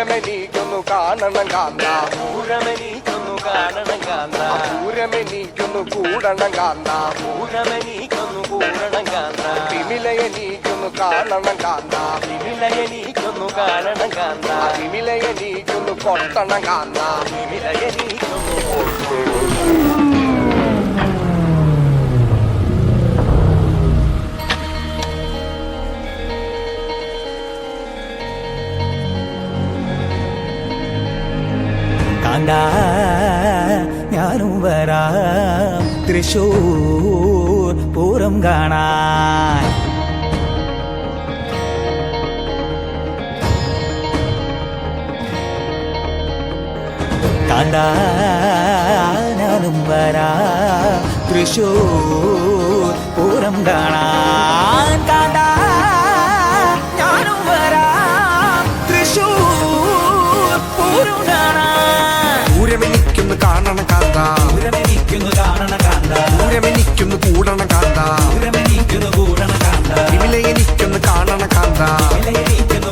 പൂരമെനിക്കൊന്നു കാണണം കാന്ത പൂരമെനിക്കൊന്നു കാണണം കാന്ത പൂരമെനിക്കൊന്നു കൂടണം കാന്ത പൂരമെനിക്കൊന്നു കൂടണം കാന്ത വിമിലയെനിക്കൊന്നു കാണണം കാന്ത വിമിലയെനിക്കൊന്നു കാണണം കാന്ത വിമിലയെനിക്കൊന്നു കൊട്ടണം കാന്ത വിമിലയെനിക്കൊന്നു കാന്താ ഞാനും വരാം തൃശൂർ പൂരം കാണാൻ. കാന്താ ഞാനും വരാം തൃശൂർ പൂരം കാണാൻ. കാന്താ ഞാനും വരാം തൃശൂർ പൂരം കാണാൻ. പൂരമെനിക്കൊന്നു കാണണം കാന്ത പൂരമെനിക്കൊന്നു കാണണം കാന്ത പൂരമെനിക്കൊന്നു കൂടണം കാന്ത പൂരമെനിക്കൊന്നു കൂടണം കാന്ത വിമിലയെനിക്കൊന്നു കാണണം കാന്ത വിമിലയെനിക്കൊന്നു